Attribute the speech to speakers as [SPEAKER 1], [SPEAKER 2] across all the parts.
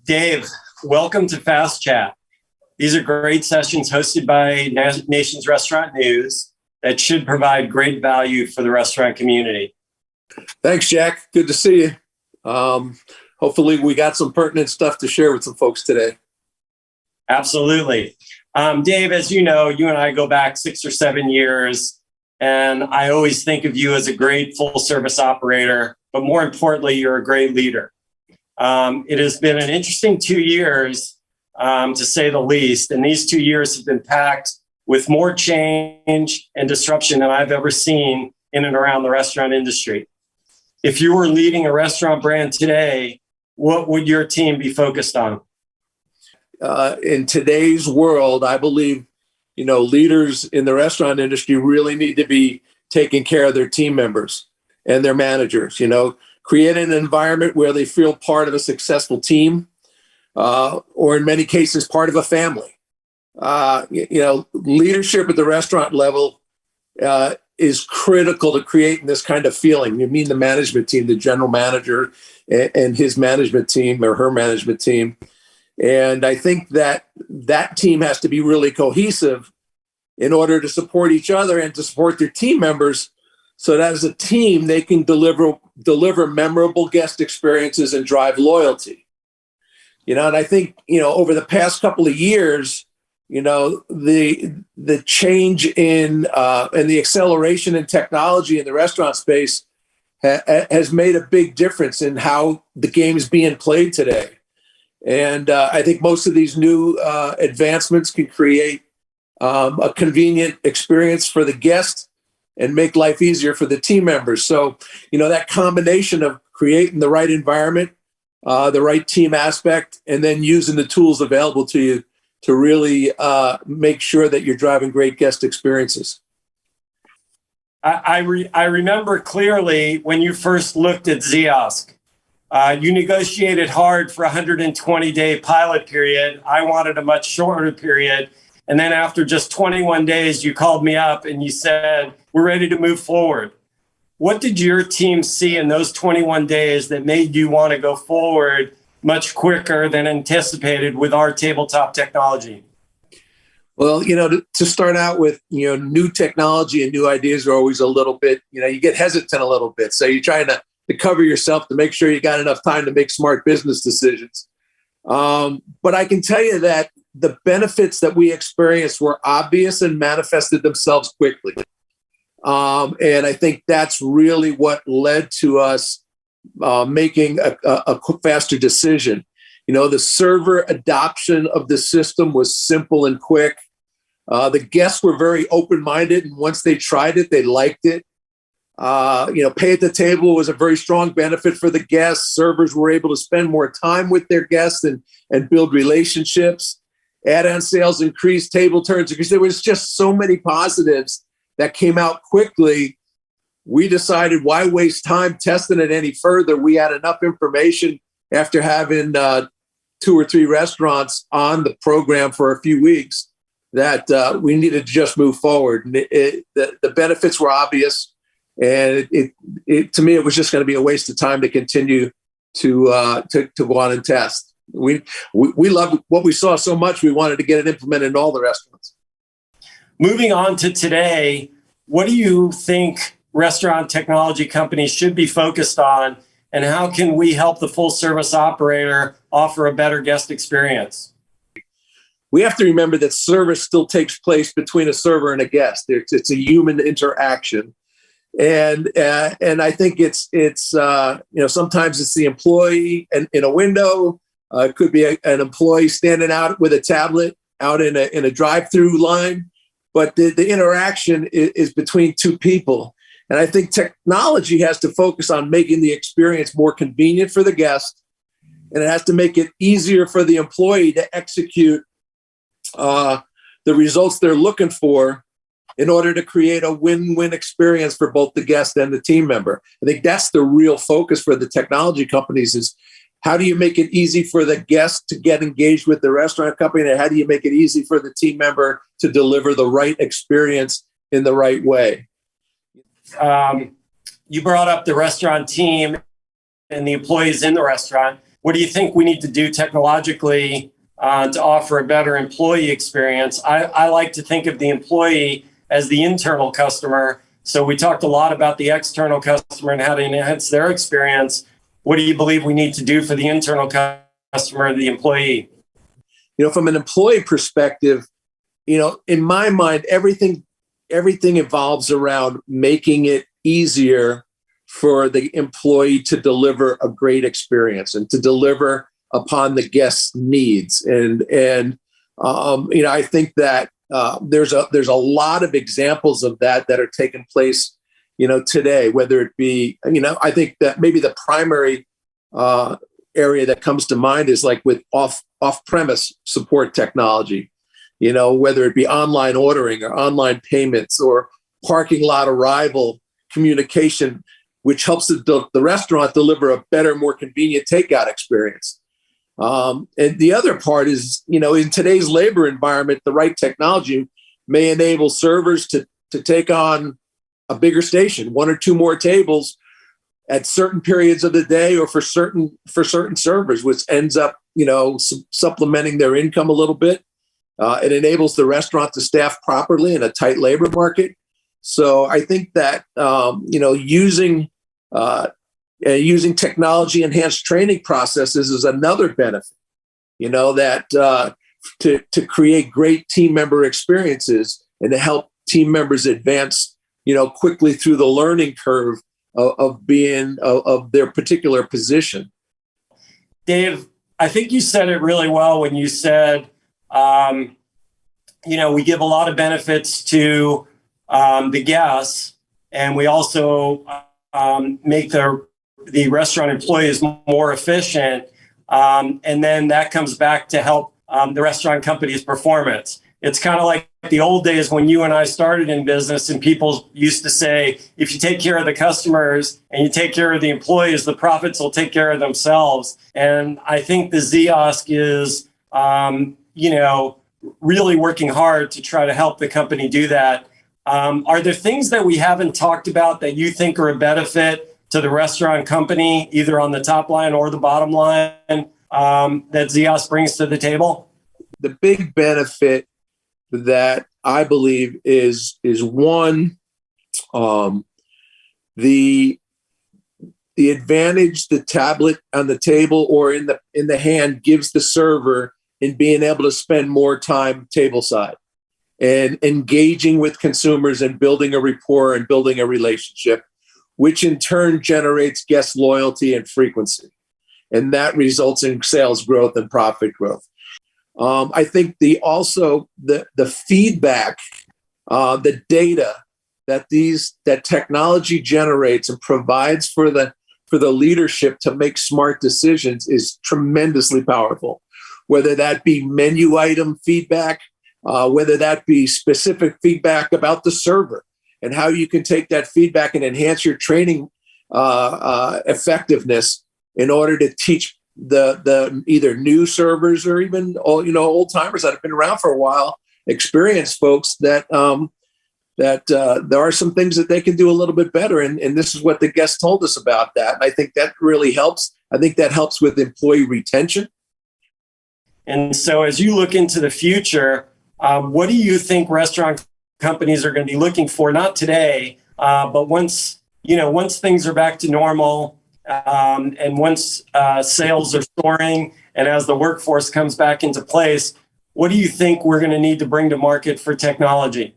[SPEAKER 1] Dave, welcome to Fast Chat. These are great sessions hosted by Nation's Restaurant News that should provide great value for the restaurant community.
[SPEAKER 2] Thanks, Jack. Good to see you. Hopefully we got some pertinent stuff to share with some folks today.
[SPEAKER 1] Absolutely. Dave, as you know, you and I go back 6 or 7 years, and I always think of you as a great full service operator, but more importantly, you're a great leader. It has been an interesting 2 years, to say the least, and these 2 years have been packed with more change and disruption than I've ever seen in and around the restaurant industry. If you were leading a restaurant brand today, what would your team be focused on?
[SPEAKER 2] In today's world, I believe, leaders in the restaurant industry really need to be taking care of their team members and their managers, create an environment where they feel part of a successful team, or in many cases, part of a family. Leadership at the restaurant level is critical to creating this kind of feeling. You mean the management team, the general manager and his management team or her management team. And I think that team has to be really cohesive in order to support each other and to support their team members, so that as a team, they can deliver memorable guest experiences and drive loyalty. And I think, over the past couple of years, the change in and the acceleration in technology in the restaurant space has made a big difference in how the game is being played today. And I think most of these new advancements can create a convenient experience for the guest and make life easier for the team members. So, that combination of creating the right environment, the right team aspect, and then using the tools available to you to really make sure that you're driving great guest experiences.
[SPEAKER 1] I remember clearly when you first looked at Ziosk. You negotiated hard for a 120-day pilot period. I wanted a much shorter period. And then after just 21 days, you called me up and you said, we're ready to move forward. What did your team see in those 21 days that made you want to go forward much quicker than anticipated with our tabletop technology?
[SPEAKER 2] Well, to start out with, new technology and new ideas are always a little bit, you get hesitant a little bit. So you're trying to cover yourself to make sure you got enough time to make smart business decisions. But I can tell you that the benefits that we experienced were obvious and manifested themselves quickly. And I think that's really what led to us making a faster decision. The server adoption of the system was simple and quick. The guests were very open-minded, and once they tried it, they liked it. Pay at the table was a very strong benefit for the guests. Servers were able to spend more time with their guests and build relationships. Add-on sales increased, table turns increased. There was just so many positives that came out quickly. We decided, why waste time testing it any further? We had enough information after having 2 or 3 restaurants on the program for a few weeks that we needed to just move forward. And the benefits were obvious. And to me, it was just going to be a waste of time to continue to go on and test. We loved what we saw so much, we wanted to get it implemented in all the restaurants.
[SPEAKER 1] Moving on to today, what do you think restaurant technology companies should be focused on, and how can we help the full service operator offer a better guest experience?
[SPEAKER 2] We have to remember that service still takes place between a server and a guest. It's a human interaction. And I think it's sometimes it's the employee in a window. It could be an employee standing out with a tablet out in a drive-through line, but the interaction is between two people. And I think technology has to focus on making the experience more convenient for the guest, and it has to make it easier for the employee to execute the results they're looking for in order to create a win-win experience for both the guest and the team member. I think that's the real focus for the technology companies is, how do you make it easy for the guest to get engaged with the restaurant company, and how do you make it easy for the team member to deliver the right experience in the right way?
[SPEAKER 1] You brought up the restaurant team and the employees in the restaurant. what do you think we need to do technologically to offer a better employee experience? I like to think of the employee as the internal customer. So we talked a lot about the external customer and how to enhance their experience. What do you believe we need to do for the internal customer, the employee?
[SPEAKER 2] From an employee perspective, in my mind, everything evolves around making it easier for the employee to deliver a great experience and to deliver upon the guest's needs. And I think that there's a lot of examples of that are taking place, today, whether it be, I think that maybe the primary area that comes to mind is like with off-premise support technology, whether it be online ordering or online payments or parking lot arrival communication, which helps the restaurant deliver a better, more convenient takeout experience. And the other part is, in today's labor environment, the right technology may enable servers to take on a bigger station, one or two more tables at certain periods of the day or for certain servers, which ends up, supplementing their income a little bit. It enables the restaurant to staff properly in a tight labor market. So I think that, using technology enhanced training processes is another benefit, that to create great team member experiences and to help team members advance, quickly through the learning curve of being of their particular position.
[SPEAKER 1] Dave, I think you said it really well when you said, we give a lot of benefits to the guests, and we also make the restaurant employees more efficient. And then that comes back to help the restaurant company's performance. It's kind of like the old days when you and I started in business, and people used to say, if you take care of the customers and you take care of the employees, the profits will take care of themselves. And I think the Ziosk is, really working hard to try to help the company do that. Are there things that we haven't talked about that you think are a benefit to the restaurant company, either on the top line or the bottom line, that Ziosk brings to the table?
[SPEAKER 2] The big benefit that I believe is one, the advantage the tablet on the table or in the hand gives the server in being able to spend more time tableside and engaging with consumers and building a rapport and building a relationship, which in turn generates guest loyalty and frequency. And that results in sales growth and profit growth. I think the feedback, the data that technology generates and provides for the leadership to make smart decisions is tremendously powerful. Whether that be menu item feedback, whether that be specific feedback about the server and how you can take that feedback and enhance your training effectiveness in order to teach the either new servers or even old timers that have been around for a while, experienced folks that there are some things that they can do a little bit better, and this is what the guests told us about that. And I think that really helps. I think that helps with employee retention.
[SPEAKER 1] And so, as you look into the future, what do you think restaurant companies are going to be looking for? Not today, but once things are back to normal. And once sales are soaring and as the workforce comes back into place, what do you think we're going to need to bring to market for technology?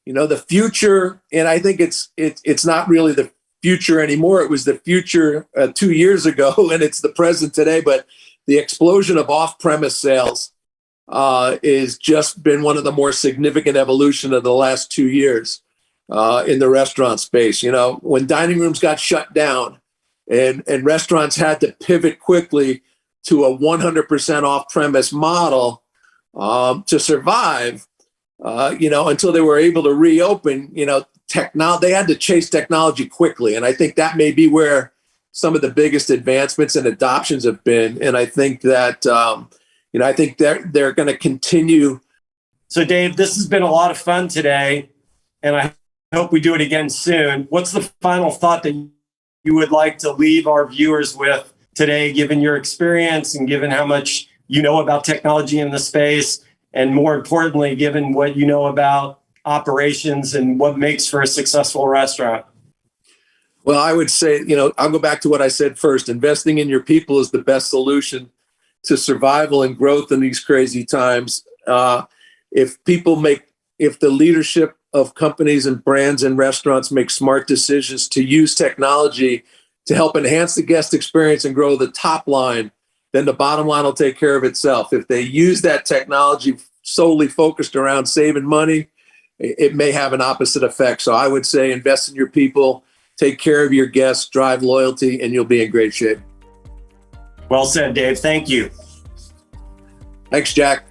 [SPEAKER 2] The future, and I think it's not really the future anymore. It was the future 2 years ago, and it's the present today. But the explosion of off-premise sales is just been one of the more significant evolution of the last 2 years in the restaurant space. When dining rooms got shut down, and restaurants had to pivot quickly to a 100% off-premise model to survive, until they were able to reopen, they had to chase technology quickly. And I think that may be where some of the biggest advancements and adoptions have been. And I think that, they're going to continue.
[SPEAKER 1] So, Dave, this has been a lot of fun today, and I hope we do it again soon. What's the final thought that you would like to leave our viewers with today, given your experience and given how much you know about technology in the space, and more importantly, given what you know about operations and what makes for a successful restaurant?
[SPEAKER 2] Well, I would say, I'll go back to what I said first. Investing in your people is the best solution to survival and growth in these crazy times. If the leadership of companies and brands and restaurants make smart decisions to use technology to help enhance the guest experience and grow the top line, then the bottom line will take care of itself. If they use that technology solely focused around saving money, it may have an opposite effect. So I would say invest in your people, take care of your guests, drive loyalty, and you'll be in great shape.
[SPEAKER 1] Well said, Dave. Thank you.
[SPEAKER 2] Thanks, Jack.